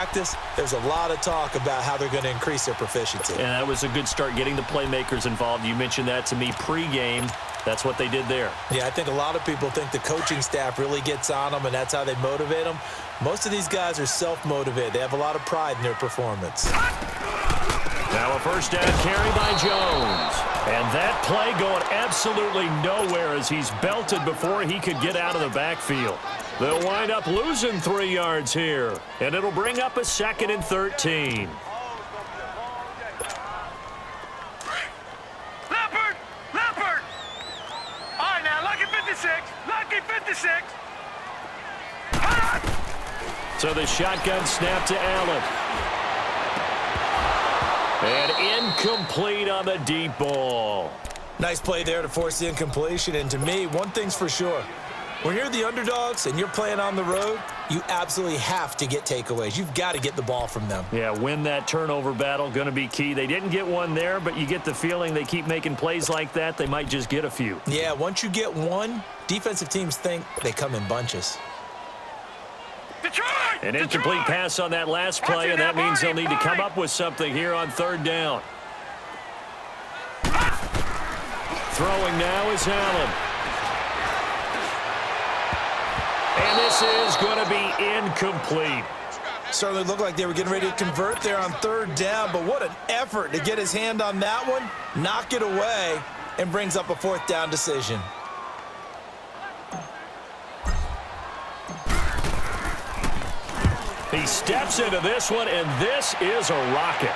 Practice, there's a lot of talk about how they're going to increase their proficiency. And that was a good start getting the playmakers involved. You mentioned that to me pregame. That's what they did there. Yeah, I think a lot of people think the coaching staff really gets on them, and that's how they motivate them. Most of these guys are self-motivated. They have a lot of pride in their performance. Now a first down carry by Jones. And that play going absolutely nowhere as he's belted before he could get out of the backfield. They'll wind up losing 3 yards here, and it'll bring up a 2nd and 13. Leopard! All right, now, lucky 56. So the shotgun snap to Allen. And incomplete on the deep ball. Nice play there to force the incompletion, and to me, one thing's for sure. When you're the underdogs and you're playing on the road, you absolutely have to get takeaways. You've got to get the ball from them. Yeah, win that turnover battle, going to be key. They didn't get one there, but you get the feeling they keep making plays like that, they might just get a few. Yeah, once you get one, defensive teams think they come in bunches. An incomplete pass on that last play, and that means they'll need to come up with something here on 3rd down. Throwing now is Allen. And this is going to be incomplete. Certainly looked like they were getting ready to convert there on 3rd down, but what an effort to get his hand on that one, knock it away, and brings up a 4th down decision. He steps into this one, and this is a rocket.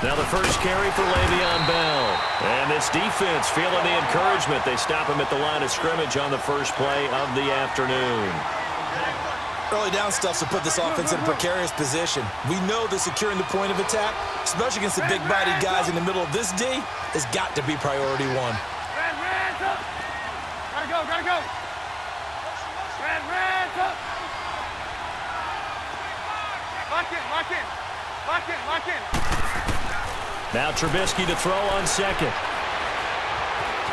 Now the first carry for Le'Veon Bell. And this defense feeling the encouragement. They stop him at the line of scrimmage on the first play of the afternoon. Early down stuff to put this offense in a precarious position. We know that securing the point of attack, especially against the big-bodied guys in the middle of this D, has got to be priority one. Gotta go. Lock in. Now Trubisky to throw on 2nd.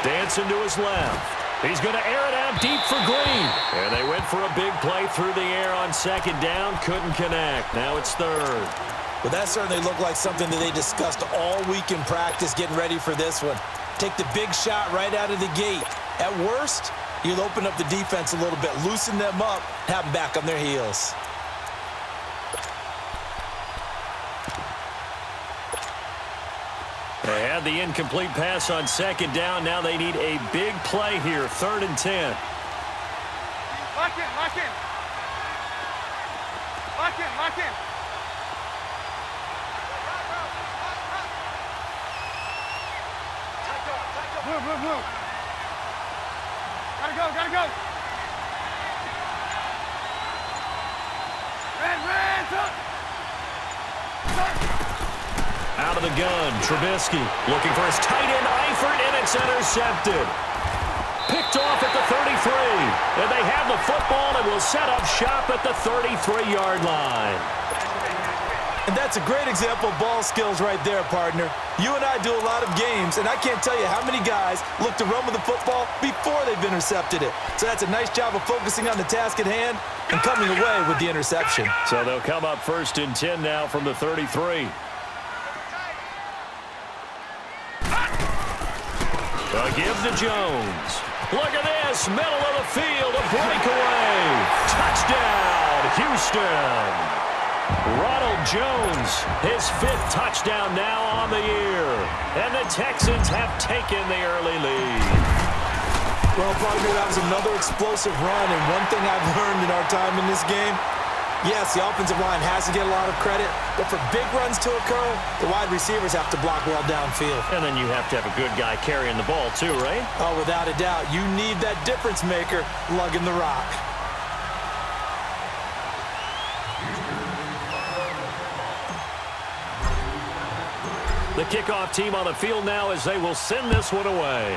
Dancing to his left. He's going to air it out deep for Green. And they went for a big play through the air on 2nd down. Couldn't connect. Now it's 3rd. Well, that certainly looked like something that they discussed all week in practice getting ready for this one. Take the big shot right out of the gate. At worst, you'll open up the defense a little bit, loosen them up, have them back on their heels. They had the incomplete pass on 2nd down. Now they need a big play here, 3rd and 10. Lock in. Move. Gotta go. Red. Out of the gun, Trubisky looking for his tight end, Eifert, and it's intercepted. Picked off at the 33, and they have the football and will set up shop at the 33-yard line. And that's a great example of ball skills right there, partner. You and I do a lot of games, and I can't tell you how many guys look to run with the football before they've intercepted it. So that's a nice job of focusing on the task at hand and coming away with the interception. So they'll come up 1st and 10 now from the 33. A give to Jones. Look at this, middle of the field, a breakaway. Touchdown, Houston. Ronald Jones, his 5th touchdown now on the year. And the Texans have taken the early lead. Well, partner, that was another explosive run, and one thing I've learned in our time in this game, Yes, the offensive line has to get a lot of credit, but for big runs to occur, the wide receivers have to block well downfield. And then you have to have a good guy carrying the ball too, right? Oh, without a doubt. You need that difference maker lugging the rock. The kickoff team on the field now as they will send this one away.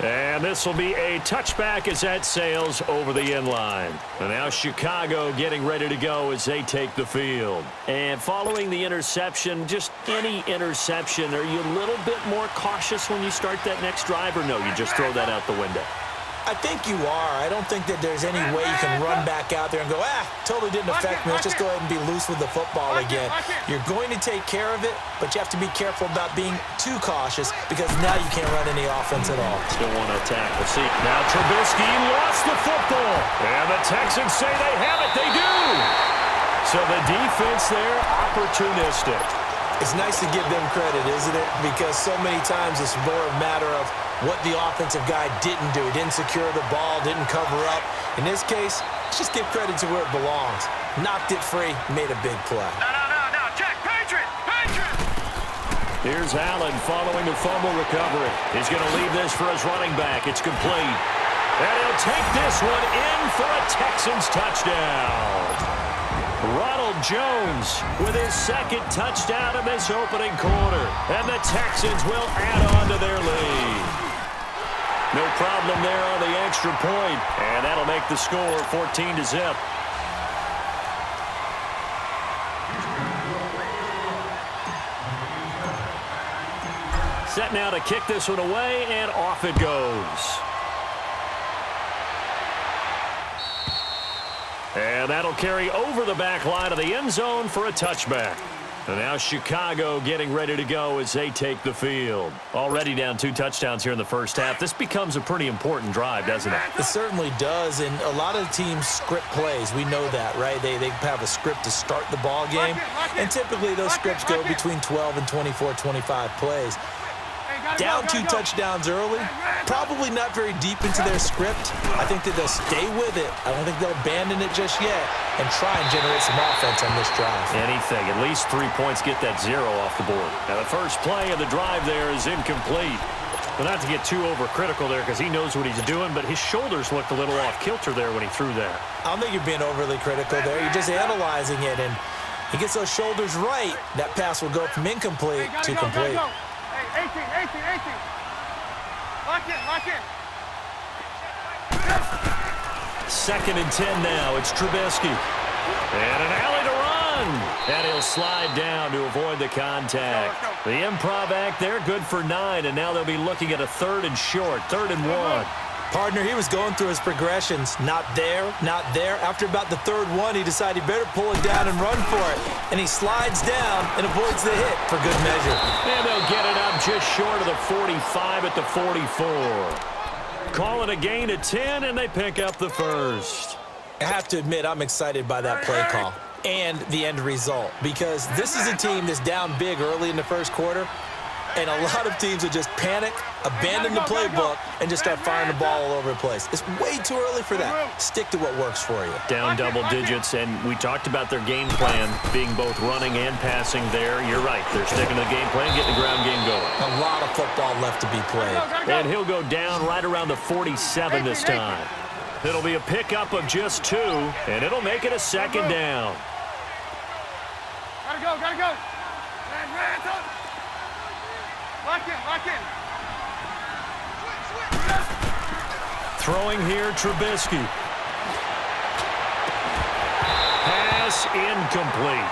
And this will be a touchback as that sails over the end line. And now Chicago getting ready to go as they take the field. And following the interception, just any interception, are you a little bit more cautious when you start that next drive, or no, you just throw that out the window? I think you are. I don't think that there's any way you can run back out there and go, totally didn't affect me. Let's just go ahead and be loose with the football again. You're going to take care of it, but you have to be careful about being too cautious because now you can't run any offense at all. Still want to attack. We'll see. Now Trubisky lost the football. And the Texans say they have it. They do. So the defense there, opportunistic. It's nice to give them credit, isn't it? Because so many times it's more a matter of what the offensive guy didn't do. He didn't secure the ball, didn't cover up. In this case, let's just give credit to where it belongs. Knocked it free, made a big play. No. Check. Patriot. Here's Allen following the fumble recovery. He's going to leave this for his running back. It's complete. And he'll take this one in for a Texans touchdown. Ronald Jones with his second touchdown in this opening quarter. And the Texans will add on to their lead. No problem there on the extra point. And that'll make the score 14-0. Set now to kick this one away, and off it goes. And that'll carry over the back line of the end zone for a touchback. And now Chicago getting ready to go as they take the field. Already down 2 touchdowns here in the first half. This becomes a pretty important drive, doesn't it? It certainly does, and a lot of teams script plays. We know that, right? They have a script to start the ball game, and typically those scripts go between 12 and 24, 25 plays. Down 2 touchdowns early, probably not very deep into their script. I think that they'll stay with it. I don't think they'll abandon it just yet and try and generate some offense on this drive. Anything, at least 3 points, get that 0 off the board. Now the first play of the drive there is incomplete. But not to get too overcritical there because he knows what he's doing, but his shoulders looked a little off kilter there when he threw that. I don't think you're being overly critical there. You're just analyzing it, and he gets those shoulders right. That pass will go from incomplete to complete. 18. Lock in. 2nd and 10 now. It's Trubisky. And an alley to run. And he'll slide down to avoid the contact. The improv act there, good for 9. And now they'll be looking at a 3rd and short, 3rd and 1. Partner, he was going through his progressions. Not there. After about the 3rd one, he decided he better pull it down and run for it. And he slides down and avoids the hit for good measure. And they'll get it up just short of the 45 at the 44. Call it a gain of 10, and they pick up the first. I have to admit, I'm excited by that play call and the end result because this is a team that's down big early in the first quarter. And a lot of teams will just panic, abandon the playbook, and just start firing the ball all over the place. It's way too early for that. Stick to what works for you. Down double digits, and we talked about their game plan being both running and passing there. You're right. They're sticking to the game plan, getting the ground game going. A lot of football left to be played. And he'll go down right around the 47 this time. It'll be a pickup of just 2, and it'll make it a 2nd down. Gotta go. Hands up. Lock in. Throwing here, Trubisky. Pass incomplete.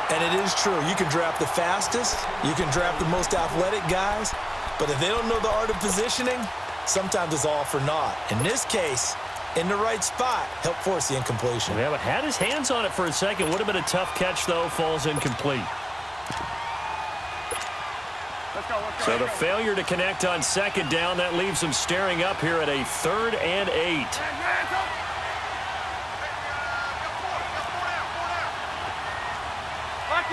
And it is true. You can draft the fastest. You can draft the most athletic guys. But if they don't know the art of positioning, sometimes it's all for naught. In this case, in the right spot, help force the incompletion. Yeah, but had his hands on it for a second. Would have been a tough catch, though. Falls incomplete. So the failure to connect on 2nd down, that leaves them staring up here at a 3rd and 8. Lock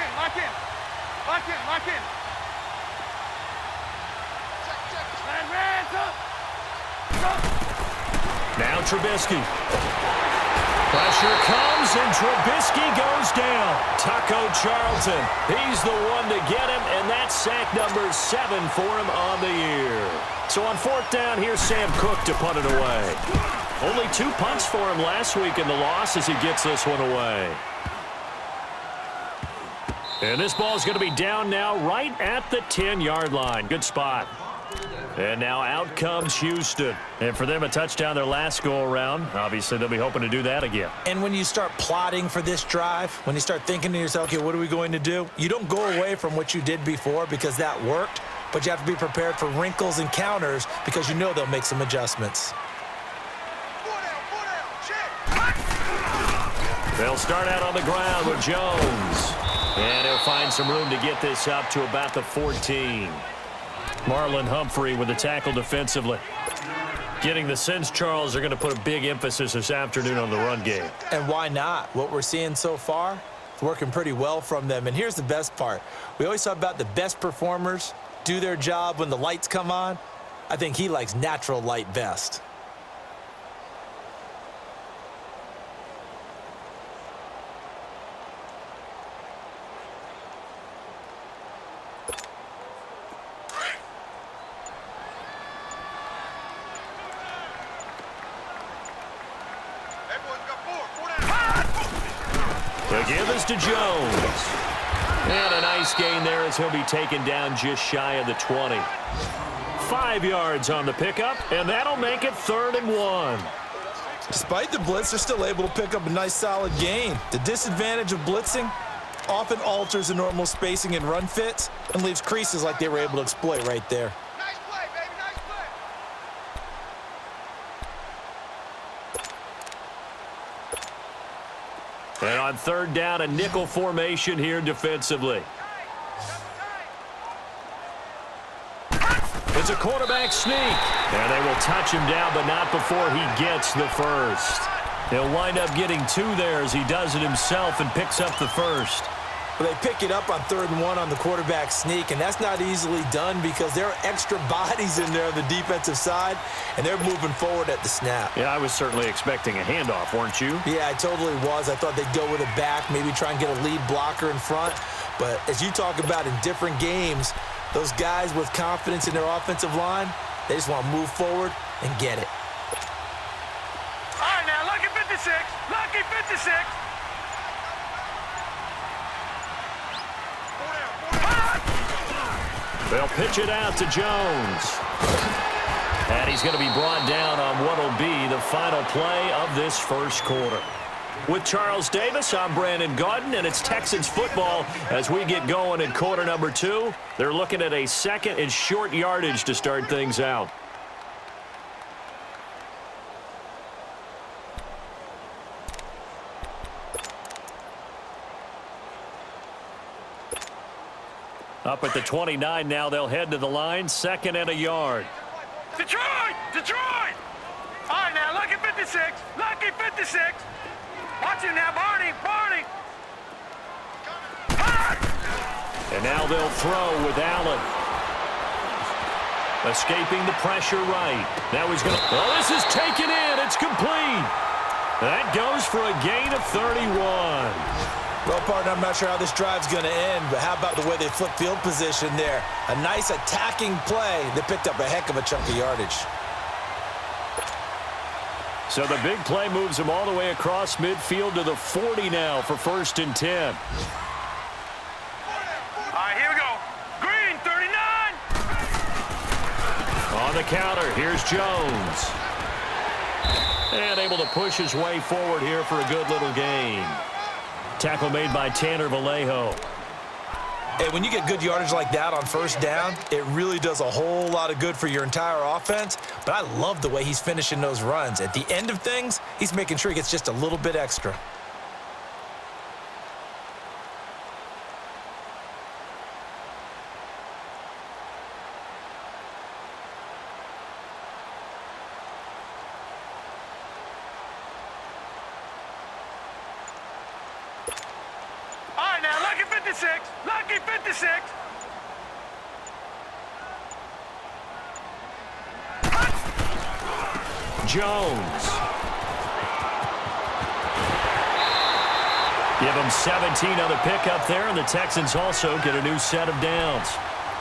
in. Now Trubisky. Pressure comes, and Trubisky goes down. Taco Charlton, he's the one to get him, and that's sack number 7 for him on the year. So on 4th down, here's Sam Cook to punt it away. Only 2 punts for him last week in the loss as he gets this one away. And this ball is going to be down now right at the 10-yard line. Good spot. And now out comes Houston. And for them, a touchdown their last go-around. Obviously, they'll be hoping to do that again. And when you start plotting for this drive, when you start thinking to yourself, okay, what are we going to do? You don't go away from what you did before because that worked, but you have to be prepared for wrinkles and counters because you know they'll make some adjustments. They'll start out on the ground with Jones. And he'll find some room to get this up to about the 14. Marlon Humphrey with the tackle defensively. Getting the sense, Charles, are going to put a big emphasis this afternoon on the run game. And why not? What we're seeing so far, it's working pretty well from them. And here's the best part. We always talk about the best performers do their job when the lights come on. I think he likes natural light best. The give is to Jones. And a nice gain there as he'll be taken down just shy of the 20. 5 yards on the pickup, and that'll make it 3rd and 1. Despite the blitz, they're still able to pick up a nice solid gain. The disadvantage of blitzing often alters the normal spacing and run fits and leaves creases like they were able to exploit right there. Nice play, baby, nice play. And on 3rd down, a nickel formation here defensively. It's a quarterback sneak. And they will touch him down, but not before he gets the first. He'll wind up getting 2 there as he does it himself and picks up the first. But they pick it up on 3rd and 1 on the quarterback sneak, and that's not easily done because there are extra bodies in there on the defensive side, and they're moving forward at the snap. Yeah, I was certainly expecting a handoff, weren't you? Yeah, I totally was. I thought they'd go with a back, maybe try and get a lead blocker in front. But as you talk about in different games, those guys with confidence in their offensive line, they just want to move forward and get it. All right, now, lucky 56. Lucky 56. They'll pitch it out to Jones. And he's going to be brought down on what will be the final play of this first quarter. With Charles Davis, I'm Brandon Gaudin, and it's Texans football as we get going in quarter number 2. They're looking at a 2nd and short yardage to start things out. Up at the 29 now, they'll head to the line, 2nd and a yard. Detroit! Detroit! All right, now, lucky 56. Lucky 56. Watch him now, Barney. Barney. And now they'll throw with Allen. Escaping the pressure right. Now he's going to... Oh, this is taken in. It's complete. That goes for a gain of 31. Well, partner, I'm not sure how this drive's going to end, but how about the way they flip field position there? A nice attacking play that picked up a heck of a chunk of yardage. So the big play moves him all the way across midfield to the 40 now for 1st and 10. All right, here we go. Green, 39. On the counter, here's Jones. And able to push his way forward here for a good little gain. Tackle made by Tanner Vallejo. Hey, when you get good yardage like that on 1st down, it really does a whole lot of good for your entire offense. But I love the way he's finishing those runs. At the end of things, he's making sure he gets just a little bit extra. All right, now, lucky 56. Lucky 56. Jones. Give them 17 on the pickup there, and the Texans also get a new set of downs.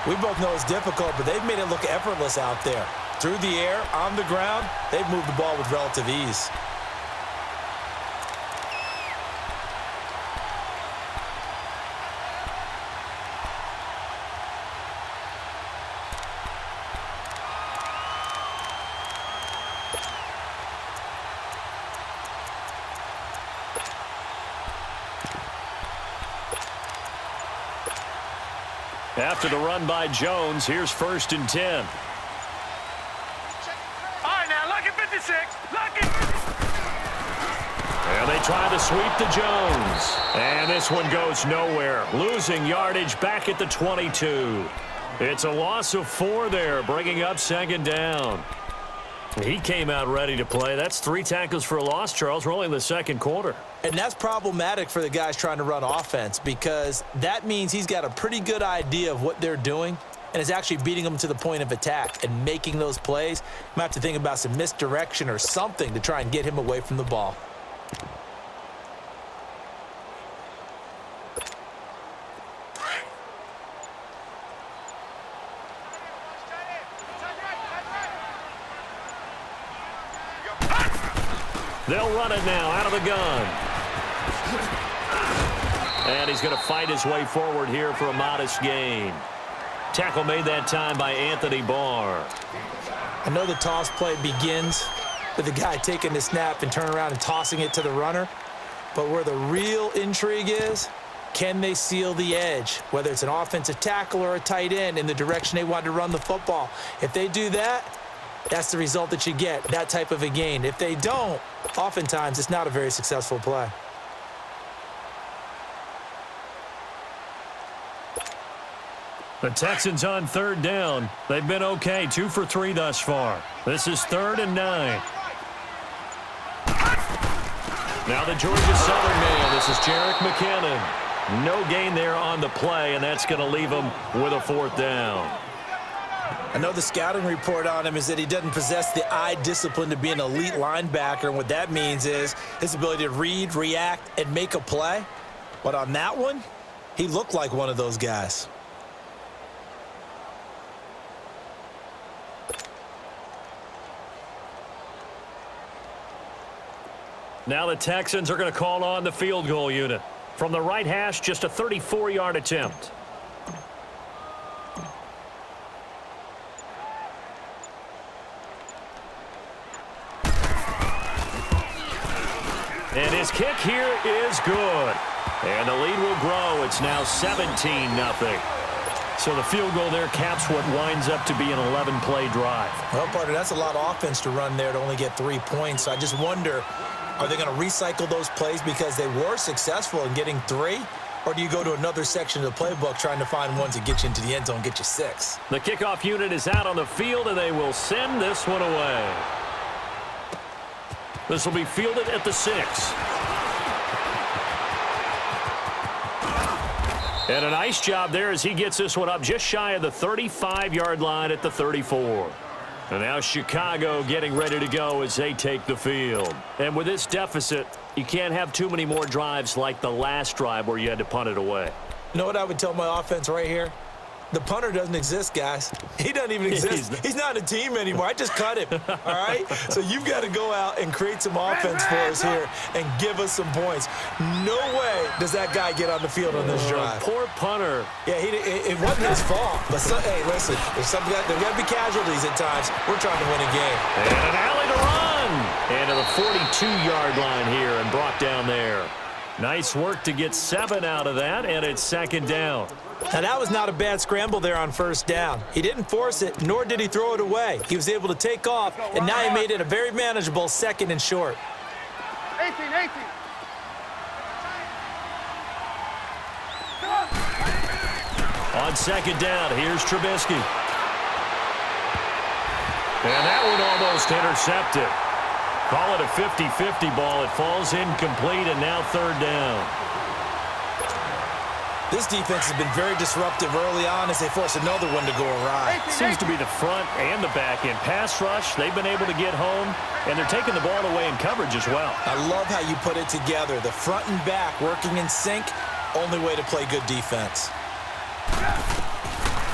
We both know it's difficult, but they've made it look effortless out there. Through the air, on the ground, they've moved the ball with relative ease. After the run by Jones, here's 1st and 10. All right, now, lucky 56. Lucky. And they try to sweep to Jones. And this one goes nowhere. Losing yardage back at the 22. It's a loss of 4 there, bringing up 2nd down. He came out ready to play. That's 3 tackles for a loss, Charles. We're only in the 2nd quarter. And that's problematic for the guys trying to run offense because that means he's got a pretty good idea of what they're doing and is actually beating them to the point of attack and making those plays. You might have to think about some misdirection or something to try and get him away from the ball. They'll run it now out of the gun. And he's going to fight his way forward here for a modest gain. Tackle made that time by Anthony Barr. I know the toss play begins with the guy taking the snap and turning around and tossing it to the runner. But where the real intrigue is, can they seal the edge, whether it's an offensive tackle or a tight end, in the direction they want to run the football? If they do that, that's the result that you get, that type of a gain. If they don't, oftentimes it's not a very successful play. The Texans on 3rd down. They've been okay, 2 for 3 thus far. This is 3rd and 9. Now the Georgia Southern man. This is Jerick McKinnon. No gain there on the play, and that's going to leave him with a 4th down. I know the scouting report on him is that he doesn't possess the eye discipline to be an elite linebacker, and what that means is his ability to read, react, and make a play. But on that one, he looked like one of those guys. Now the Texans are going to call on the field goal unit. From the right hash, just a 34-yard attempt. And his kick here is good. And the lead will grow. It's now 17-0. So the field goal there caps what winds up to be an 11-play drive. Well, partner, that's a lot of offense to run there to only get 3 points. So I just wonder, are they going to recycle those plays because they were successful in getting 3? Or do you go to another section of the playbook trying to find ones that get you into the end zone and get you 6? The kickoff unit is out on the field, and they will send this one away. This will be fielded at the 6. And a nice job there as he gets this one up just shy of the 35-yard line at the 34. And now Chicago getting ready to go as they take the field. And with this deficit, you can't have too many more drives like the last drive where you had to punt it away. You know what I would tell my offense right here? The punter doesn't exist, guys. He doesn't even exist. He's not a team anymore. I just cut him, all right? So you've got to go out and create some offense for us here and give us some points. No way does that guy get on the field on this drive. Poor punter. Yeah, it wasn't his fault. But, hey, listen, there's got to be casualties at times. We're trying to win a game. And an alley to run. And to the 42-yard line here and brought down there. Nice work to get 7 out of that, and it's 2nd down. Now, that was not a bad scramble there on 1st down. He didn't force it, nor did he throw it away. He was able to take off, and now he made it a very manageable 2nd and short. 18. On 2nd down, here's Trubisky. And that one almost intercepted. Call it a 50-50 ball. It falls incomplete, and now 3rd down. This defense has been very disruptive early on as they force another one to go awry. Seems to be the front and the back end. Pass rush, they've been able to get home, and they're taking the ball away in coverage as well. I love how you put it together. The front and back working in sync, only way to play good defense.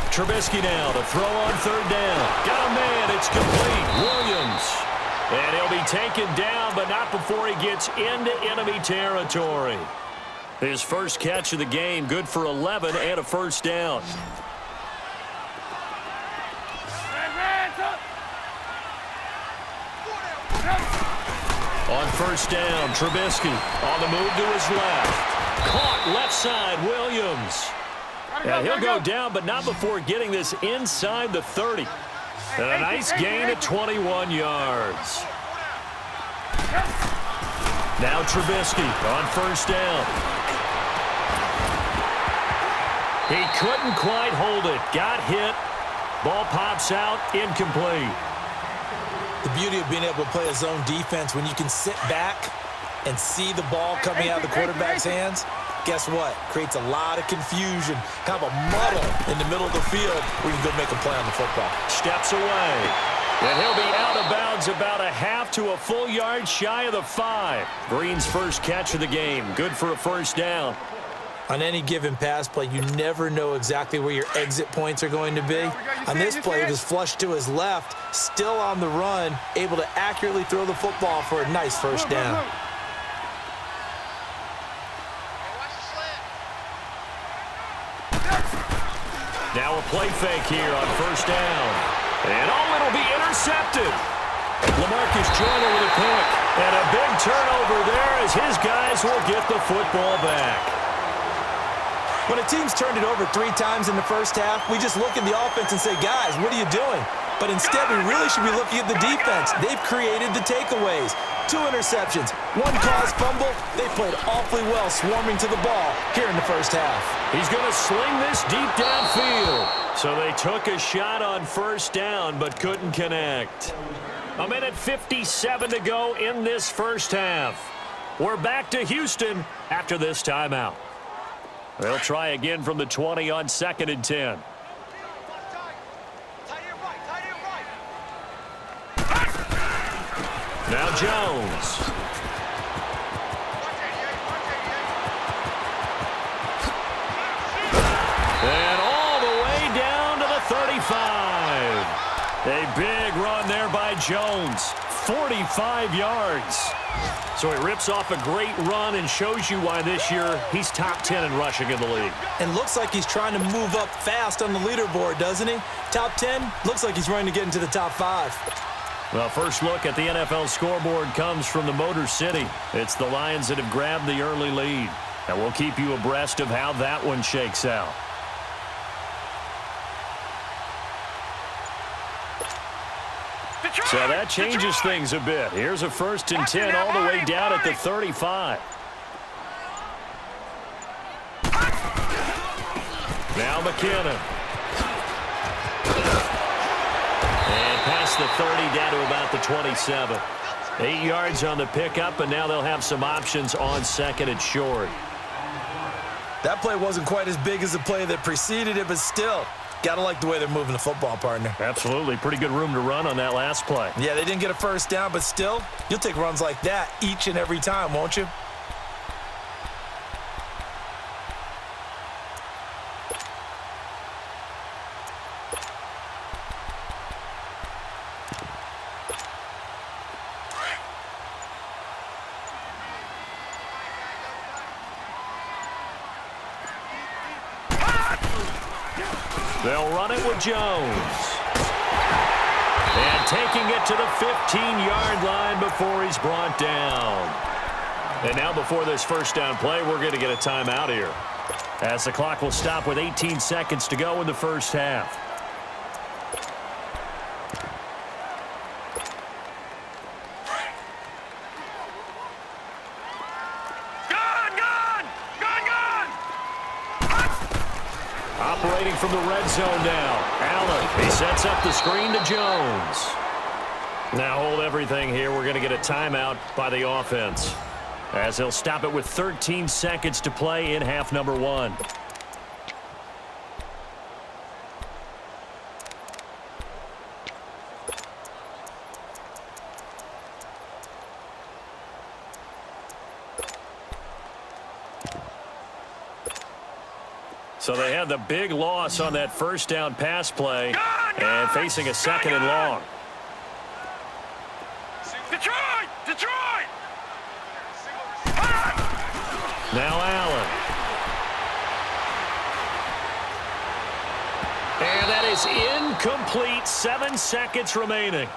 Trubisky now to throw on third down. Got a man, it's complete. Williams. And he'll be taken down, but not before he gets into enemy territory. His first catch of the game, good for 11 and a first down. On first down, Trubisky on the move to his left. Caught left side, Williams. And he'll go down, but not before getting this inside the 30. And a nice gain of 21 yards. Now Trubisky on first down. He couldn't quite hold it. Got hit. Ball pops out, incomplete. The beauty of being able to play a zone defense when you can sit back and see the ball coming out of the quarterback's hands, guess what? Creates a lot of confusion, kind of a muddle in the middle of the field where you can go make a play on the football. Steps away. And he'll be out of bounds about a half to a full yard shy of the 5. Green's first catch of the game. Good for a first down. On any given pass play, you never know exactly where your exit points are going to be. On this play, it was flushed to his left, still on the run, able to accurately throw the football for a nice first down. Now a play fake here on first down. And it'll be intercepted. LaMarcus Joyner with a pick. And a big turnover there as his guys will get the football back. When a team's turned it over 3 times in the first half, we just look at the offense and say, guys, what are you doing? But instead, we really should be looking at the defense. They've created the takeaways. 2 interceptions, 1 caused fumble. They played awfully well swarming to the ball here in the first half. He's going to sling this deep downfield. So they took a shot on first down but couldn't connect. 1:57 to go in this first half. We're back to Houston after this timeout. They'll try again from the 20 on 2nd and 10. Now Jones. And all the way down to the 35. A big run there by Jones. 45 yards. So he rips off a great run and shows you why this year he's top 10 in rushing in the league. And looks like he's trying to move up fast on the leaderboard, doesn't he? Top 10, looks like he's running to get into the top 5. Well, first look at the NFL scoreboard comes from the Motor City. It's the Lions that have grabbed the early lead. And we'll keep you abreast of how that one shakes out. So that changes things a bit. Here's a 1st and 10 all the way down at the 35. Now McKinnon. And past the 30 down to about the 27. 8 yards on the pickup, and now they'll have some options on 2nd and short. That play wasn't quite as big as the play that preceded it, but still, gotta like the way they're moving the football, partner. Absolutely. Pretty good room to run on that last play. Yeah, they didn't get a first down, but still, you'll take runs like that each and every time, won't you? They'll run it with Jones. And taking it to the 15-yard line before he's brought down. And now before this first down play, we're going to get a timeout here, as the clock will stop with 18 seconds to go in the first half. Operating from the red zone now. Allen, he sets up the screen to Jones. Now hold everything here. We're going to get a timeout by the offense, as he'll stop it with 13 seconds to play in half number 1. So they had the big loss on that first down pass play and facing a second and long. Detroit! Detroit! Now Allen. And that is incomplete. 7 seconds remaining.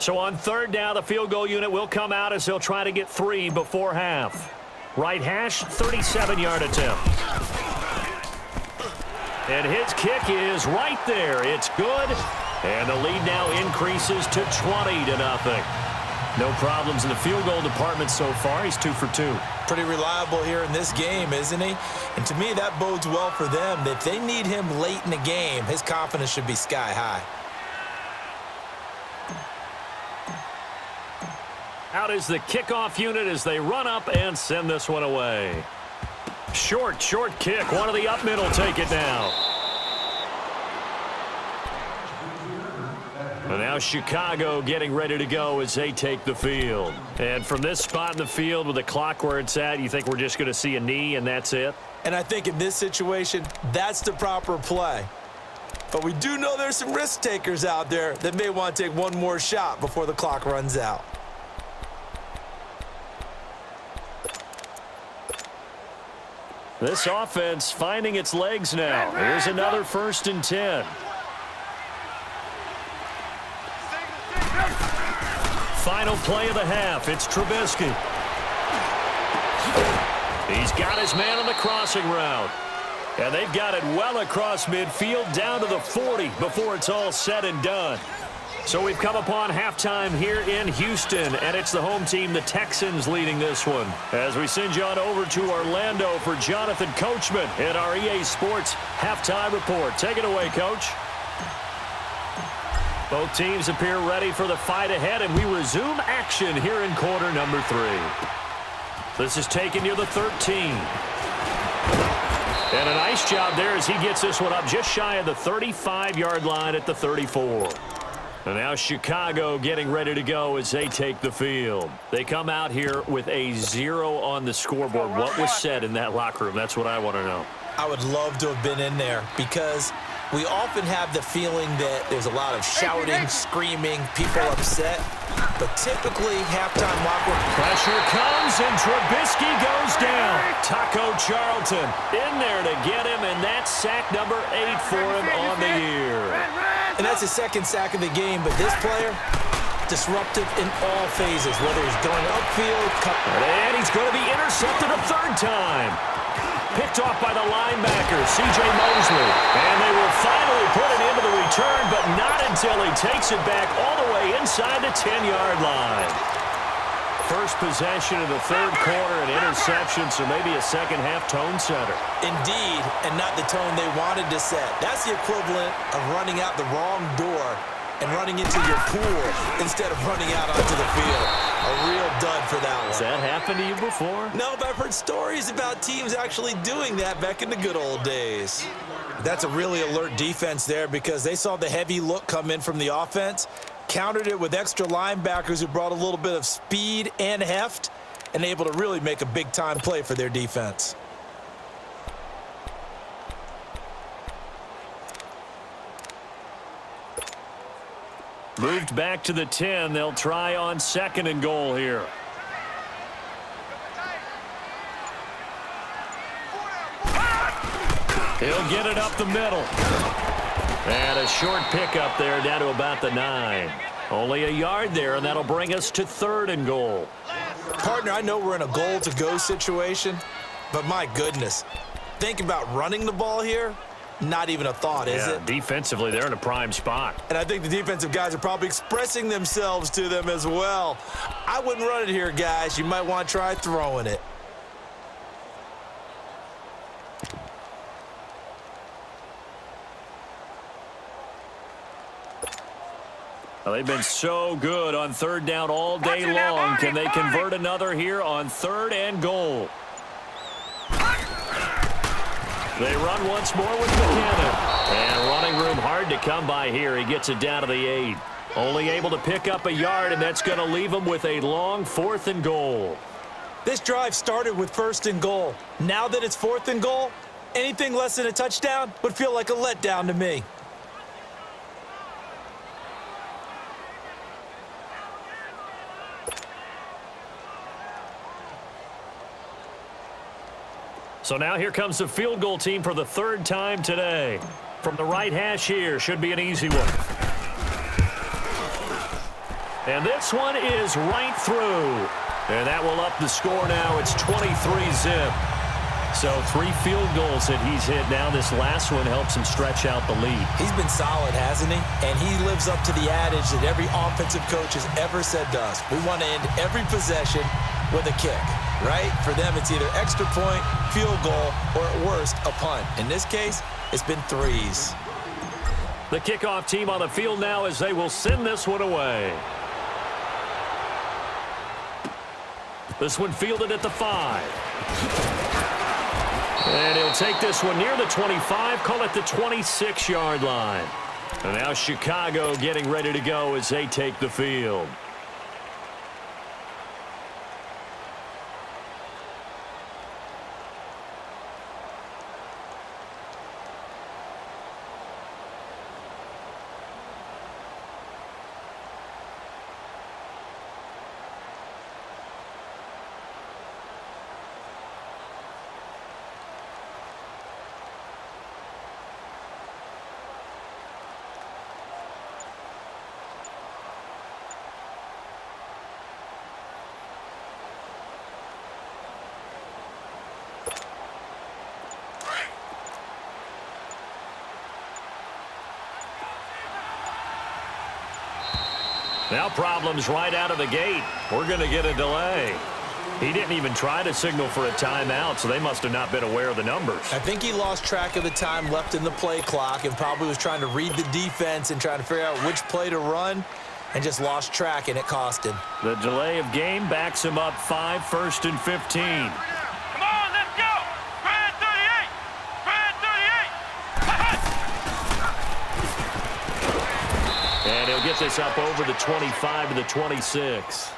So on third down, the field goal unit will come out as they'll try to get 3 before half. Right hash, 37-yard attempt. And his kick is right there. It's good. And the lead now increases to 20-0. No problems in the field goal department so far. He's 2 for 2. Pretty reliable here in this game, isn't he? And to me, that bodes well for them. If they need him late in the game, his confidence should be sky high. Out is the kickoff unit as they run up and send this one away. Short kick. One of the up middle take it now. And now Chicago getting ready to go as they take the field. And from this spot in the field with the clock where it's at, you think we're just going to see a knee and that's it? And I think in this situation, that's the proper play. But we do know there's some risk takers out there that may want to take one more shot before the clock runs out. This offense finding its legs now. Here's another 1st and 10. Final play of the half. It's Trubisky. He's got his man on the crossing route. And they've got it well across midfield down to the 40 before it's all said and done. So we've come upon halftime here in Houston, and it's the home team, the Texans, leading this one. As we send you on over to Orlando for Jonathan Coachman in our EA Sports halftime report. Take it away, Coach. Both teams appear ready for the fight ahead, and we resume action here in quarter number 3. This is taken near the 13. And a nice job there as he gets this one up just shy of the 35-yard line at the 34. And now Chicago getting ready to go as they take the field. They come out here with a 0 on the scoreboard. What was said in that locker room? That's what I want to know. I would love to have been in there because we often have the feeling that there's a lot of shouting, screaming, people upset. But typically, halftime locker room. Pressure comes, and Trubisky goes down. Taco Charlton in there to get him, and that's sack number 8 for him on the year. And that's his second sack of the game, but this player, disruptive in all phases, whether he's going upfield. And he's going to be intercepted a 3rd time. Picked off by the linebacker, C.J. Mosley. And they will finally put it into the return, but not until he takes it back all the way inside the 10-yard line. First possession of the 3rd quarter, an interception, so maybe a second-half tone setter. Indeed, and not the tone they wanted to set. That's the equivalent of running out the wrong door and running into your pool instead of running out onto the field. A real dud for that one. Has that happened to you before? No, but I've heard stories about teams actually doing that back in the good old days. That's a really alert defense there because they saw the heavy look come in from the offense, countered it with extra linebackers who brought a little bit of speed and heft, and able to really make a big-time play for their defense. Moved back to the 10. They'll try on 2nd and goal here. He'll get it up the middle. And a short pickup there down to about the 9. Only a yard there, and that'll bring us to 3rd and goal. Partner, I know we're in a goal-to-go situation, but my goodness, think about running the ball here. Not even a thought, is it? Defensively, they're in a prime spot. And I think the defensive guys are probably expressing themselves to them as well. I wouldn't run it here, guys. You might want to try throwing it. Well, they've been so good on third down all day long. Can they convert another here on 3rd and goal? They run once more with McKinnon. And running room hard to come by here. He gets it down to the 8. Only able to pick up a yard, and that's going to leave him with a long 4th and goal. This drive started with 1st and goal. Now that it's 4th and goal, anything less than a touchdown would feel like a letdown to me. So now here comes the field goal team for the 3rd time today. From the right hash here, should be an easy one. And this one is right through. And that will up the score now. It's 23-zip. So 3 field goals that he's hit now. This last one helps him stretch out the lead. He's been solid, hasn't he? And he lives up to the adage that every offensive coach has ever said to us. We want to end every possession with a kick, right? For them, it's either extra point, field goal, or at worst, a punt. In this case, it's been 3s. The kickoff team on the field now as they will send this one away. This one fielded at the 5. And he'll take this one near the 25, call it the 26-yard line. And now Chicago getting ready to go as they take the field. Now problems right out of the gate. We're going to get a delay. He didn't even try to signal for a timeout, so they must have not been aware of the numbers. I think he lost track of the time left in the play clock and probably was trying to read the defense and trying to figure out which play to run and just lost track, and it cost him. The delay of game backs him up 5, 1st and 15. Come on, let's go! Grand 38! Grand 38! And he'll get this up over the 25 to the 26.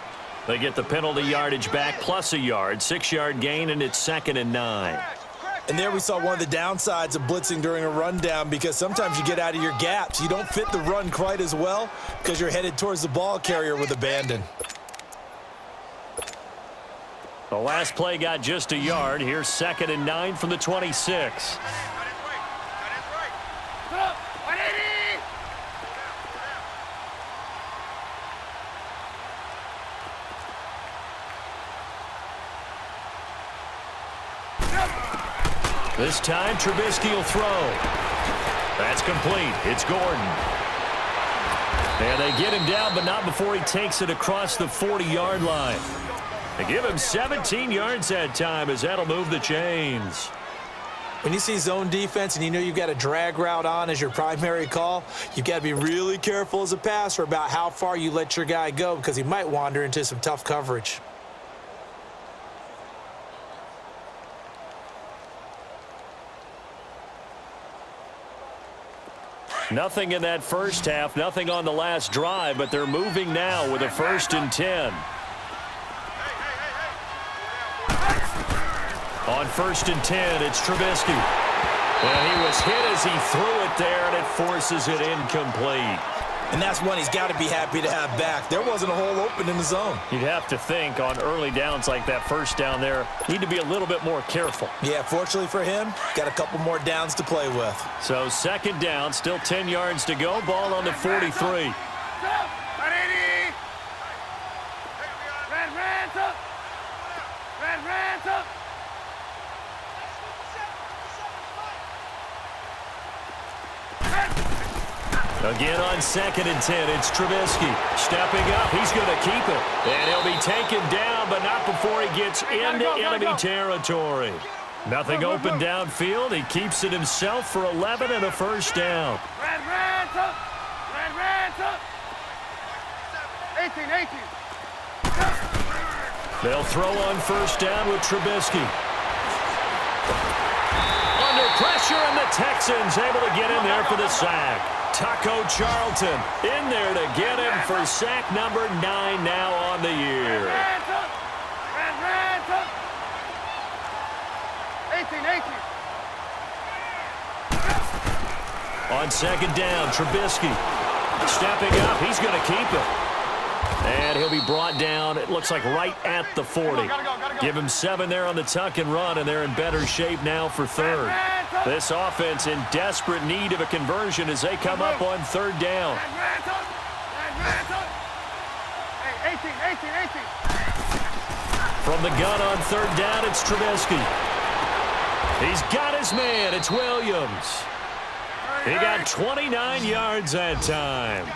They get the penalty yardage back plus a yard, 6-yard gain, and it's 2nd and 9. And there we saw one of the downsides of blitzing during a rundown, because sometimes you get out of your gaps. You don't fit the run quite as well because you're headed towards the ball carrier with abandon. The last play got just a yard. Here's 2nd and 9 from the 26. This time, Trubisky will throw. That's complete. It's Gordon. And they get him down, but not before he takes it across the 40-yard line. They give him 17 yards that time, as that'll move the chains. When you see zone defense and you know you've got a drag route on as your primary call, you've got to be really careful as a passer about how far you let your guy go, because he might wander into some tough coverage. Nothing in that first half, nothing on the last drive, but they're moving now with a 1st and 10. On 1st and 10, it's Trubisky. And he was hit as he threw it there, and it forces it incomplete. And that's one he's got to be happy to have back. There wasn't a hole open in the zone. You'd have to think on early downs like that first down there, need to be a little bit more careful. Yeah, fortunately for him, got a couple more downs to play with. So 2nd down, still 10 yards to go. Ball on the 43. Again on 2nd and 10, it's Trubisky. Stepping up, he's going to keep it. And he'll be taken down, but not before he gets into enemy territory. Nothing open downfield. He keeps it himself for 11 and a 1st down. They'll throw on first down with Trubisky. Under pressure, and the Texans able to get in there for the sack. Taco Charlton in there to get him for sack number 9 now on the year. 18. On second down, Trubisky stepping up. He's going to keep it. And he'll be brought down, it looks like right at the 40. Give him 7 there on the tuck and run, and they're in better shape now for third. This offense in desperate need of a conversion as they come up on third down. 18. From the gun on third down, it's Trubisky. He's got his man. It's Williams. He got 29 yards that time.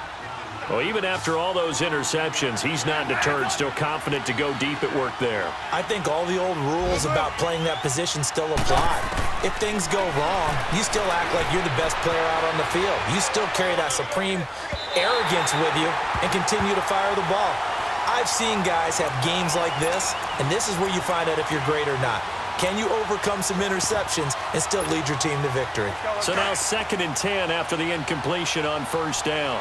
Well, even after all those interceptions, he's not deterred, still confident to go deep at work there. I think all the old rules about playing that position still apply. If things go wrong, you still act like you're the best player out on the field. You still carry that supreme arrogance with you and continue to fire the ball. I've seen guys have games like this, and this is where you find out if you're great or not. Can you overcome some interceptions and still lead your team to victory? So now 2nd and 10 after the incompletion on first down.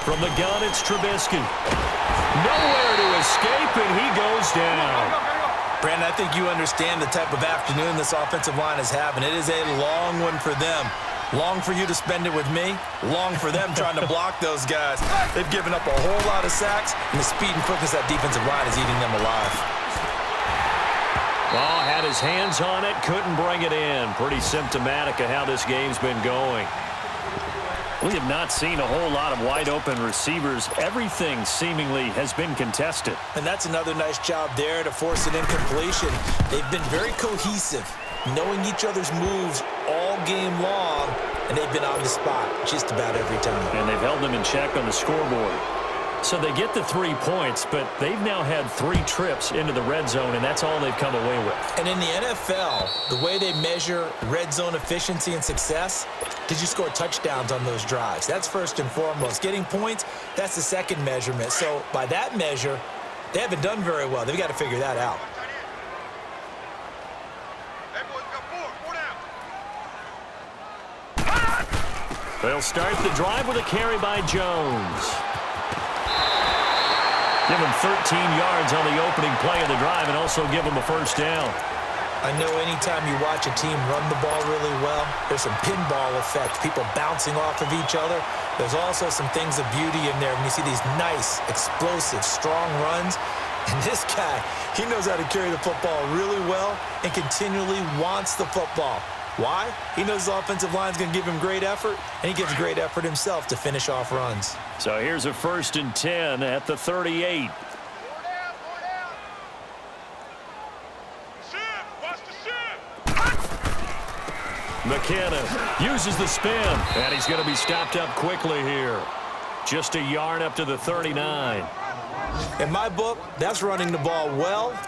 From the gun, it's Trubisky. Nowhere to escape, and he goes down. Brandon, I think you understand the type of afternoon this offensive line is having. It is a long one for them. Long for you to spend it with me. Long for them trying to block those guys. They've given up a whole lot of sacks, and the speed and quickness of that defensive line is eating them alive. Oh, had his hands on it, couldn't bring it in. Pretty symptomatic of how this game's been going. We have not seen a whole lot of wide-open receivers. Everything seemingly has been contested. And that's another nice job there to force an incompletion. They've been very cohesive, knowing each other's moves all game long, and they've been on the spot just about every time. And they've held them in check on the scoreboard. So they get the 3 points, but they've now had 3 trips into the red zone, and that's all they've come away with. And in the NFL, the way they measure red zone efficiency and success, did you score touchdowns on those drives? That's first and foremost. Getting points, that's the second measurement. So by that measure, they haven't done very well. They've got to figure that out. They'll start the drive with a carry by Jones. Give him 13 yards on the opening play of the drive and also give him a first down. I know anytime you watch a team run the ball really well, there's some pinball effect, people bouncing off of each other. There's also some things of beauty in there when you see these nice, explosive, strong runs. And this guy, he knows how to carry the football really well and continually wants the football. Why? He knows his offensive line is going to give him great effort, and he gives great effort himself to finish off runs. So here's a 1st and 10 at the 38. McKinnon uses the spin, and he's going to be stopped up quickly here. Just a yard up to the 39. In my book, that's running the ball well,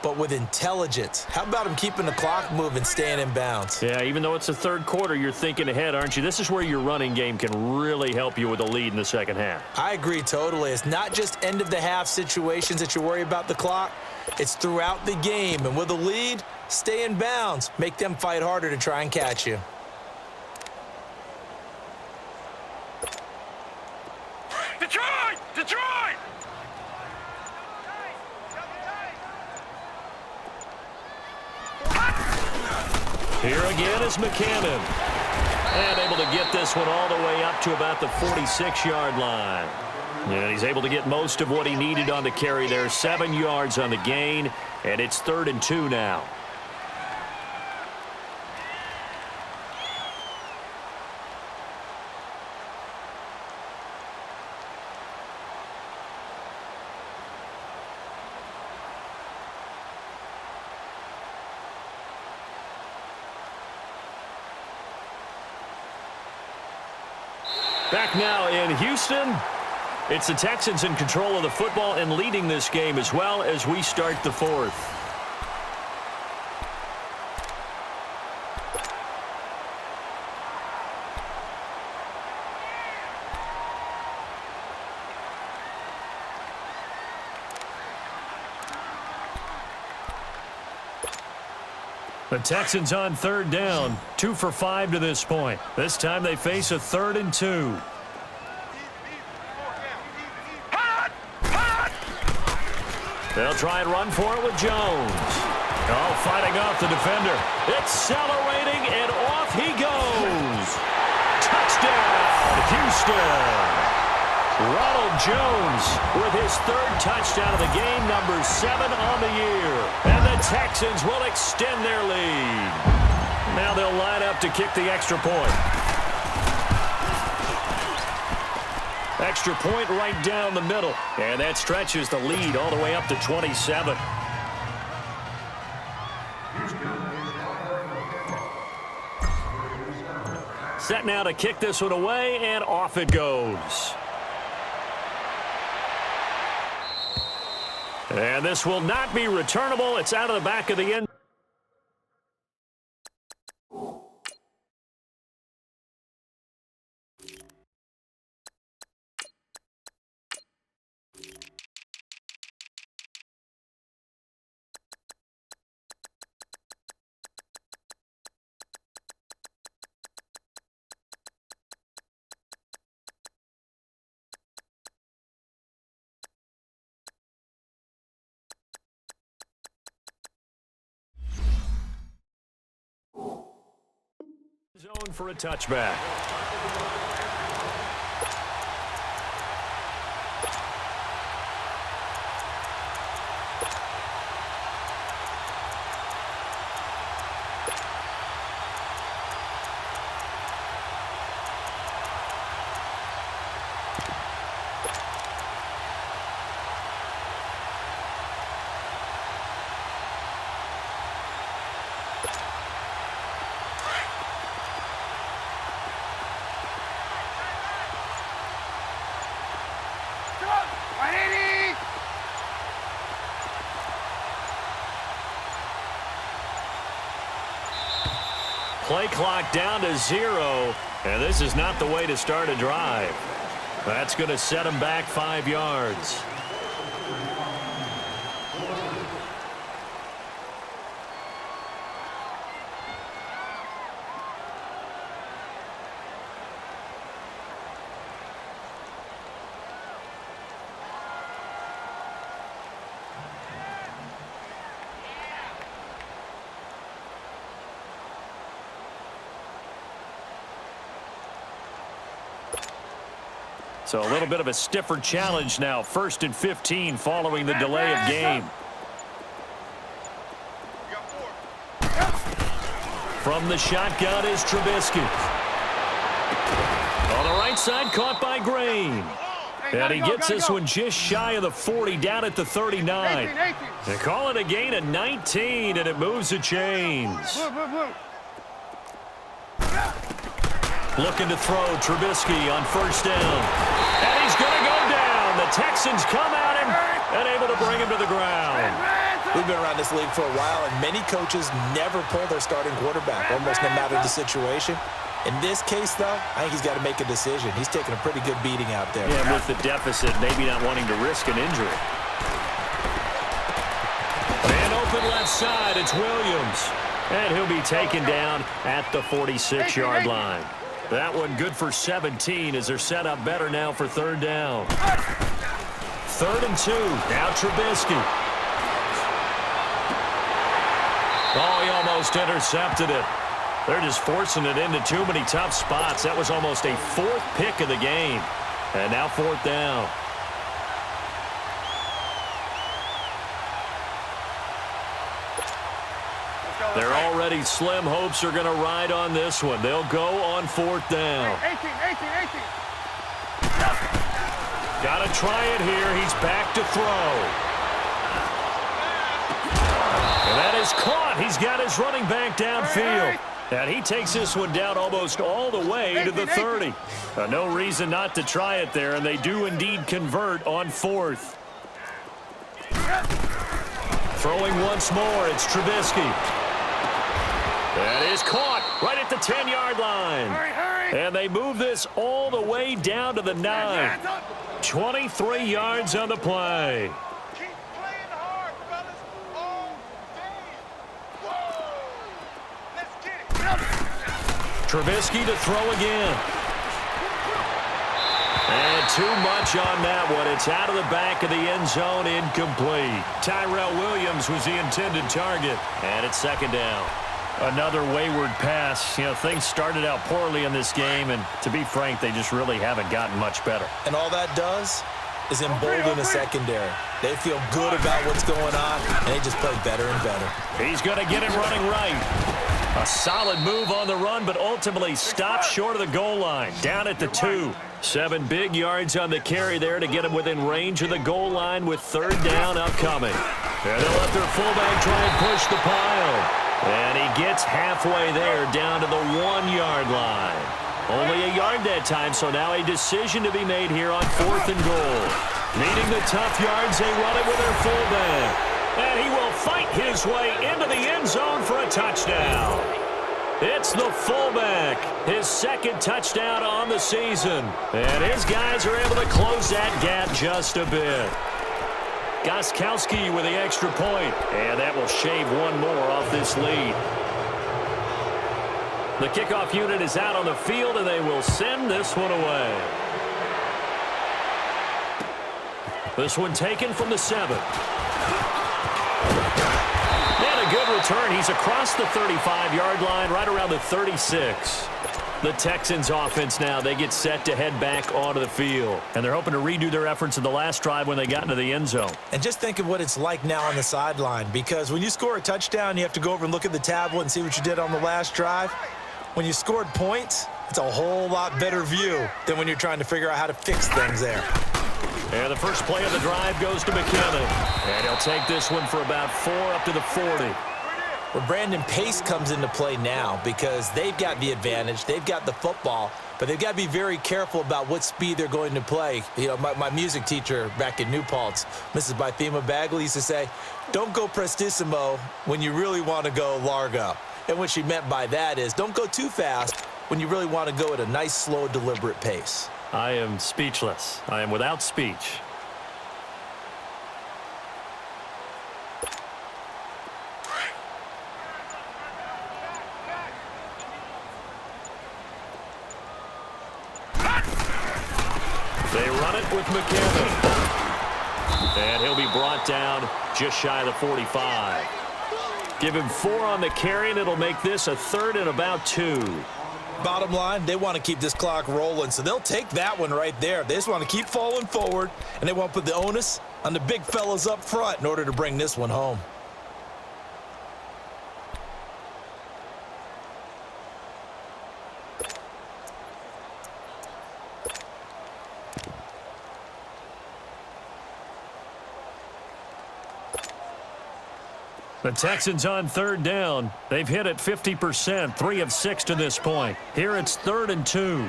but with intelligence. How about him keeping the clock moving, staying in bounds? Yeah, even though it's the third quarter, you're thinking ahead, aren't you? This is where your running game can really help you with a lead in the second half. I agree totally. It's not just end-of-the-half situations that you worry about the clock. It's throughout the game. And with a lead, stay in bounds. Make them fight harder to try and catch you. Detroit! Detroit! Here again is McKinnon. And able to get this one all the way up to about the 46-yard line. And he's able to get most of what he needed on the carry there. 7 yards on the gain, and it's 3rd and 2 now. Back now in Houston. It's the Texans in control of the football and leading this game as well as we start the 4th. The Texans on third down, 2 for 5 to this point. This time they face a 3rd and 2. They'll try and run for it with Jones. Oh, fighting off the defender. Accelerating, and off he goes. Touchdown, Houston. Ronald Jones with his 3rd touchdown of the game, number 7 on the year. And the Texans will extend their lead. Now they'll line up to kick the extra point. Extra point right down the middle. And that stretches the lead all the way up to 27. Set now to kick this one away, and off it goes. And this will not be returnable. It's out of the back of the end. Zone for a touchback. Play clock down to 0, and this is not the way to start a drive. That's going to set him back 5 yards. So a little bit of a stiffer challenge now. 1st and 15 following the delay of game. From the shotgun is Trubisky. On the right side, caught by Green. And he gets this one just shy of the 40, down at the 39. They call it a gain of 19, and it moves the chains. Looking to throw, Trubisky on 1st down. And he's going to go down. The Texans come at him and able to bring him to the ground. We've been around this league for a while, and many coaches never pull their starting quarterback, almost no matter the situation. In this case, though, I think he's got to make a decision. He's taking a pretty good beating out there. Yeah, with the deficit, maybe not wanting to risk an injury. And open left side, it's Williams. And he'll be taken down at the 46-yard line. That one good for 17 as they're set up better now for 3rd down. 3rd and 2. Now Trubisky. Oh, he almost intercepted it. They're just forcing it into too many tough spots. That was almost a 4th pick of the game. And now 4th down. They're already slim hopes are going to ride on this one. They'll go on 4th down. 18. Got to try it here. He's back to throw. And that is caught. He's got his running back downfield. And he takes this one down almost all the way to the 30. No reason not to try it there, and they do indeed convert on 4th. Throwing once more, it's Trubisky. That is caught right at the 10-yard line. And they move this all the way down to the 9. 23 yards on the play. Keep playing hard, fellas, all day. Trubisky to throw again. And too much on that one. It's out of the back of the end zone, incomplete. Tyrell Williams was the intended target, and it's second down. Another wayward pass. You know, things started out poorly in this game, and to be frank, they just really haven't gotten much better. And all that does is embolden the secondary. They feel good about what's going on, and they just play better and better. He's going to get it running right. A solid move on the run, but ultimately stopped short of the goal line. Down at the 2. 7 big yards on the carry there to get him within range of the goal line with third down upcoming. And they'll let their fullback try and push the pile. And he gets halfway there down to the 1-yard line. Only a yard that time, so now a decision to be made here on 4th and goal. Needing the tough yards, they run it with their fullback. And he will fight his way into the end zone for a touchdown. It's the fullback, his second touchdown on the season. And his guys are able to close that gap just a bit. Gostkowski with the extra point, and that will shave one more off this lead. The kickoff unit is out on the field, and they will send this one away. This one taken from the 7. And a good return. He's across the 35-yard line, right around the 36. The Texans offense now, they get set to head back onto the field. And they're hoping to redo their efforts in the last drive when they got into the end zone. And just think of what it's like now on the sideline, because when you score a touchdown, you have to go over and look at the tablet and see what you did on the last drive. When you scored points, it's a whole lot better view than when you're trying to figure out how to fix things there. And the first play of the drive goes to McKinnon. And he'll take this one for about 4 up to the 40. Well, Brandon, pace comes into play now because they've got the advantage. They've got the football, but they've got to be very careful about what speed they're going to play. You know, my music teacher back in New Paltz, Mrs. Bythema Bagley, used to say, don't go prestissimo when you really want to go largo. And what she meant by that is don't go too fast when you really want to go at a nice, slow, deliberate pace. I am speechless. I am without speech. They run it with McKinnon. And he'll be brought down just shy of the 45. Give him 4 on the carry, and it'll make this a 3rd and about 2. Bottom line, they want to keep this clock rolling, so they'll take that one right there. They just want to keep falling forward, and they want to put the onus on the big fellas up front in order to bring this one home. The Texans on 3rd down. They've hit it 50%, 3 of 6 to this point. Here it's 3rd and 2.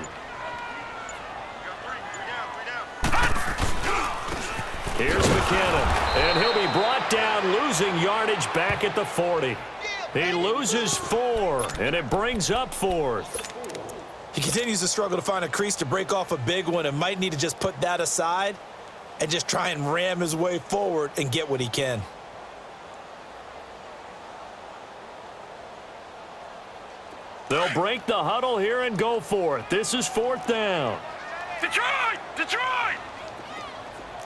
Here's McKinnon, and he'll be brought down, losing yardage back at the 40. He loses 4, and it brings up 4th. He continues to struggle to find a crease to break off a big one and might need to just put that aside and just try and ram his way forward and get what he can. They'll break the huddle here and go for it. This is 4th down. Detroit! Detroit!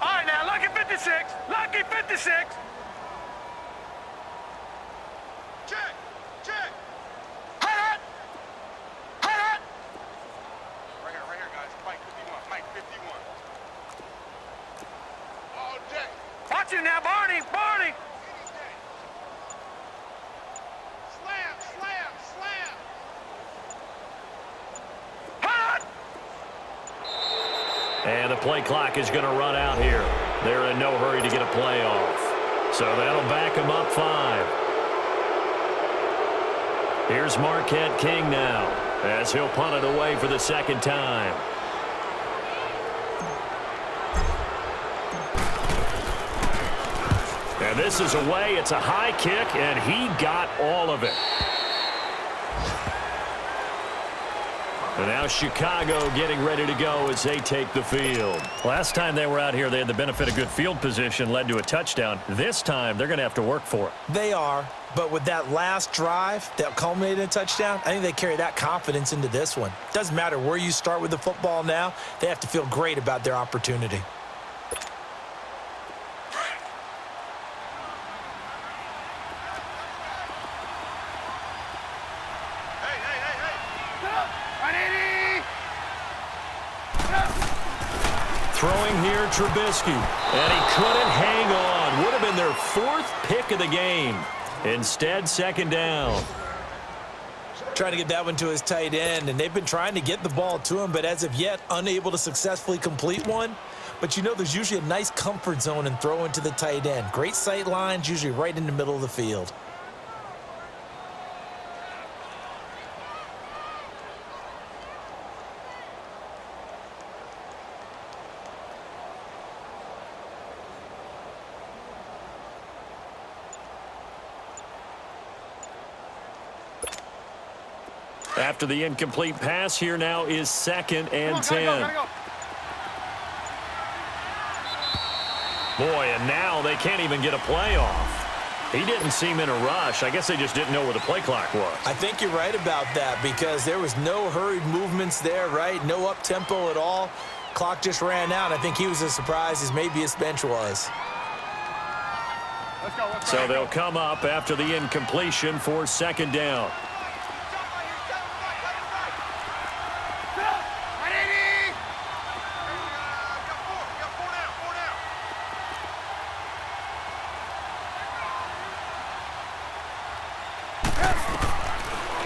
All right, now, lucky 56. Lucky 56. Check! Check! Hut! Hut! Right here, guys. Mike 51. Mike 51. All day. Watch him now, Barney! Barney! Slam! Slam! Slam! And the play clock is going to run out here. They're in no hurry to get a play off. So that'll back them up 5. Here's Marquette King now as he'll punt it away for the 2nd time. And this is away. It's a high kick, and he got all of it. And now Chicago getting ready to go as they take the field. Last time they were out here, they had the benefit of good field position, led to a touchdown. This time, they're going to have to work for it. They are, but with that last drive that culminated in a touchdown, I think they carry that confidence into this one. Doesn't matter where you start with the football now, they have to feel great about their opportunity. Throwing here, Trubisky, and he couldn't hang on. Would have been their fourth pick of the game. Instead, second down. Trying to get that one to his tight end, and they've been trying to get the ball to him, but as of yet, unable to successfully complete one. But you know there's usually a nice comfort zone in throwing to the tight end. Great sight lines, usually right in the middle of the field. After the incomplete pass, here now is 2nd and 10. Gotta go. Boy, and now they can't even get a play off. He didn't seem in a rush. I guess they just didn't know where the play clock was. I think you're right about that because there was no hurried movements there, right? No up-tempo at all. Clock just ran out. I think he was as surprised as maybe his bench was. Let's go. So they'll come up after the incompletion for 2nd down.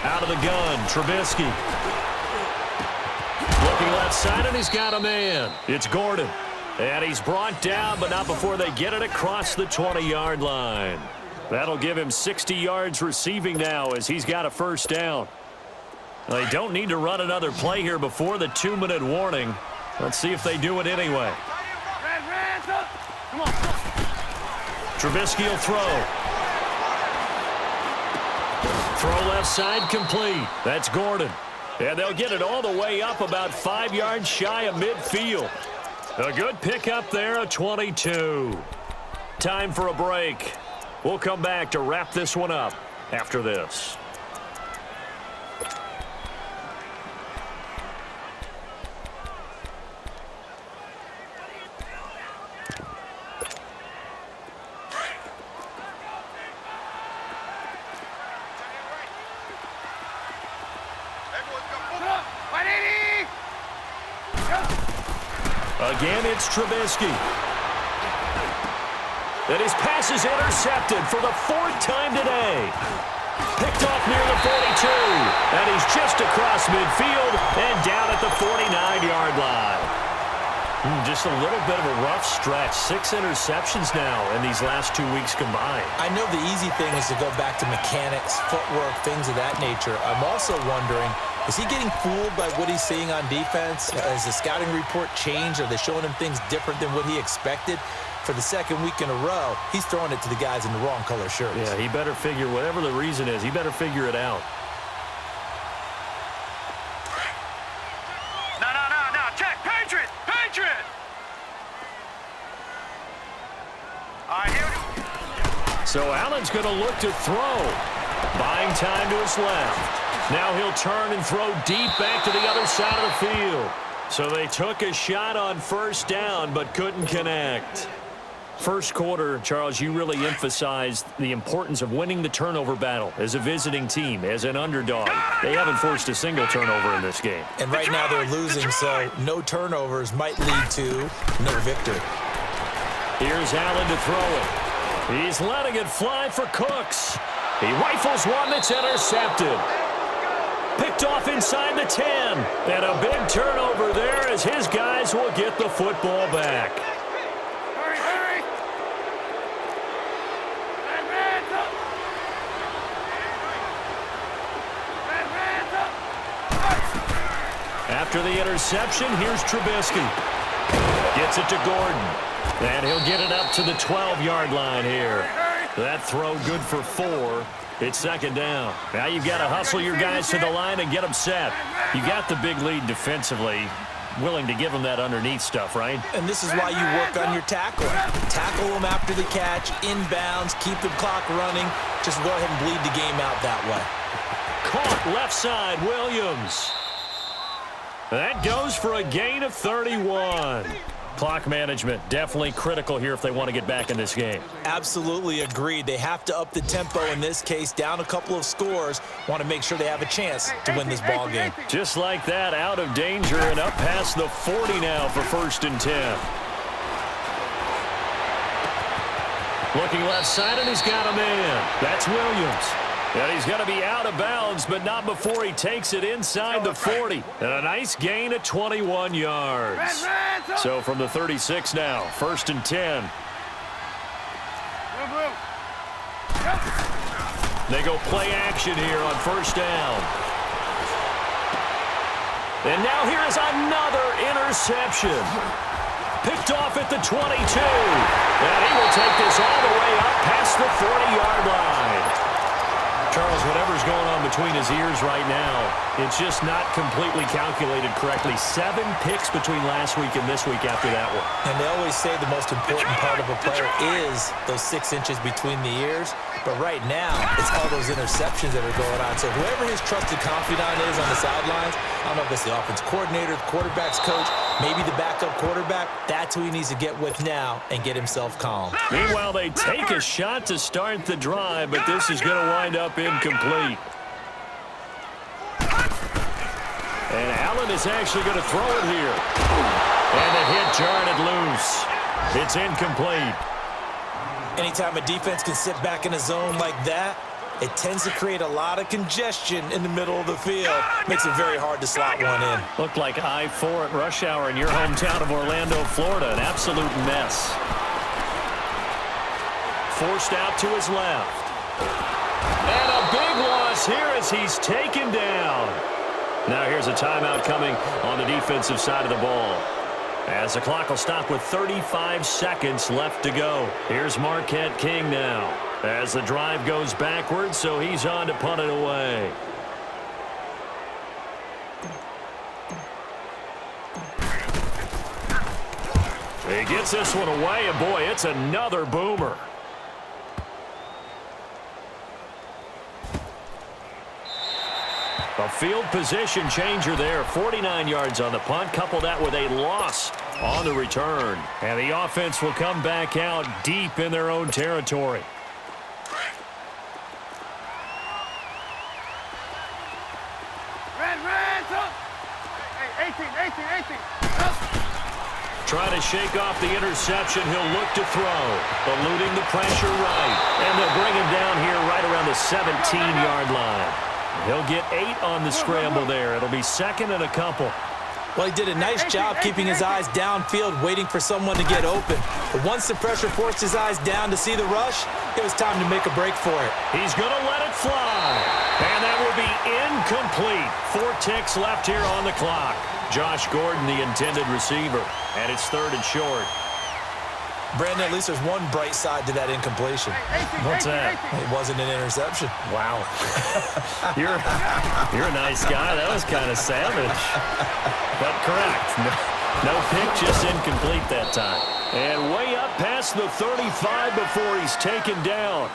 Out of the gun, Trubisky. Looking left side, and he's got a man. It's Gordon. And he's brought down, but not before they get it across the 20-yard line. That'll give him 60 yards receiving now as he's got a first down. They don't need to run another play here before the 2-minute warning. Let's see if they do it anyway. Come on. Trubisky will throw. Throw left side complete. That's Gordon. And they'll get it all the way up about 5 yards shy of midfield. A good pickup there, a 22. Time for a break. We'll come back to wrap this one up after this. Again, it's Trubisky. And his pass is intercepted for the 4th time today. Picked off near the 42. And he's just across midfield and down at the 49-yard line. Just a little bit of a rough stretch. 6 interceptions now in these last 2 weeks combined. I know the easy thing is to go back to mechanics, footwork, things of that nature. I'm also wondering, is he getting fooled by what he's seeing on defense? Has the scouting report changed? Are they showing him things different than what he expected? For the 2nd week in a row, he's throwing it to the guys in the wrong color shirts. Yeah, he better figure, whatever the reason is, he better figure it out. No. Check. Patriot. All right, here we go. So Allen's going to look to throw. Buying time to his left. Now he'll turn and throw deep back to the other side of the field. So they took a shot on first down but couldn't connect. First quarter, Charles, you really emphasized the importance of winning the turnover battle as a visiting team, as an underdog. They haven't forced a single turnover in this game. And right now they're losing, so no turnovers might lead to no victory. Here's Allen to throw it. He's letting it fly for Cooks. He rifles one that's intercepted. Picked off inside the 10. And a big turnover there as his guys will get the football back. Hurry. After the interception, here's Trubisky. Gets it to Gordon. And he'll get it up to the 12-yard line here. That throw good for 4. It's second down. Now you've got to hustle your guys to the line and get them set. You got the big lead defensively. Willing to give them that underneath stuff, right? And this is why you work on your tackle. Tackle them after the catch, inbounds, keep the clock running. Just go ahead and bleed the game out that way. Caught left side, Williams. That goes for a gain of 31. Clock management definitely critical here if they want to get back in this game. Absolutely agreed. They have to up the tempo in this case, down a couple of scores. Want to make sure they have a chance to win this ball game. Just like that, out of danger and up past the 40 now for 1st and 10. Looking left side, and he's got a man. That's Williams. And he's going to be out of bounds, but not before he takes it inside the 40. And a nice gain of 21 yards. So from the 36 now, 1st and 10. They go play action here on 1st down. And now here is another interception. Picked off at the 22. And he will take this all the way up past the 40-yard line. Charles, whatever's going on between his ears right now, it's just not completely calculated correctly. 7 picks between last week and this week after that one. And they always say the most important part of a player is those 6 inches between the ears. But right now, it's all those interceptions that are going on. So whoever his trusted confidant is on the sidelines, I don't know if it's the offense coordinator, the quarterback's coach, maybe the backup quarterback, that's who he needs to get with now and get himself calm. Meanwhile, they take a shot to start the drive, but this is going to wind up incomplete. And Allen is actually going to throw it here. And the hit jarred it loose. It's incomplete. Anytime a defense can sit back in a zone like that, it tends to create a lot of congestion in the middle of the field. Makes it very hard to slot one in. Looked like I-4 at rush hour in your hometown of Orlando, Florida. An absolute mess. Forced out to his left. And a big loss here as he's taken down. Now here's a timeout coming on the defensive side of the ball. As the clock will stop with 35 seconds left to go. Here's Marquette King now. As the drive goes backwards, so he's on to punt it away. He gets this one away, and boy, it's another boomer. A field position changer there. 49 yards on the punt. Couple that with a loss on the return. And the offense will come back out deep in their own territory. Hey, 18. Trying to shake off the interception. He'll look to throw. Eluding the pressure right. And they'll bring him down here right around the 17-yard line. He'll get 8 on the scramble there. It'll be 2nd and a couple. Well, he did a nice job keeping his eyes downfield, waiting for someone to get open. But once the pressure forced his eyes down to see the rush, it was time to make a break for it. He's going to let it fly. And that will be incomplete. 4 ticks left here on the clock. Josh Gordon, the intended receiver. And it's 3rd and short. Brandon, at least there's one bright side to that incompletion. What's that? It wasn't an interception. Wow. You're a nice guy. That was kind of savage. But correct. No pick, just incomplete that time. And way up past the 35 before he's taken down.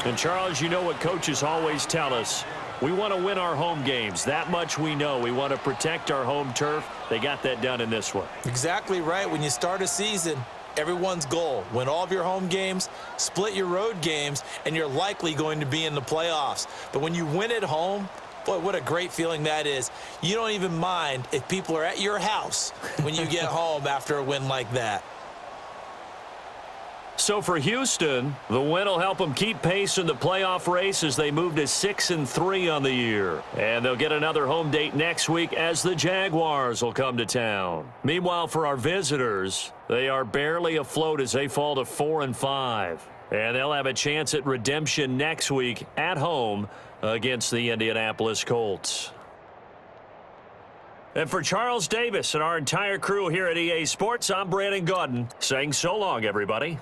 And, Charles, you know what coaches always tell us. We want to win our home games. That much we know. We want to protect our home turf. They got that done in this one. Exactly right. When you start a season, everyone's goal, win all of your home games, split your road games, and you're likely going to be in the playoffs. But when you win at home, boy, what a great feeling that is. You don't even mind if people are at your house when you get home after a win like that. So for Houston, the win will help them keep pace in the playoff race as they move to 6-3 on the year. And they'll get another home date next week as the Jaguars will come to town. Meanwhile, for our visitors, they are barely afloat as they fall to 4-5. And they'll have a chance at redemption next week at home against the Indianapolis Colts. And for Charles Davis and our entire crew here at EA Sports, I'm Brandon Gaudin saying so long, everybody.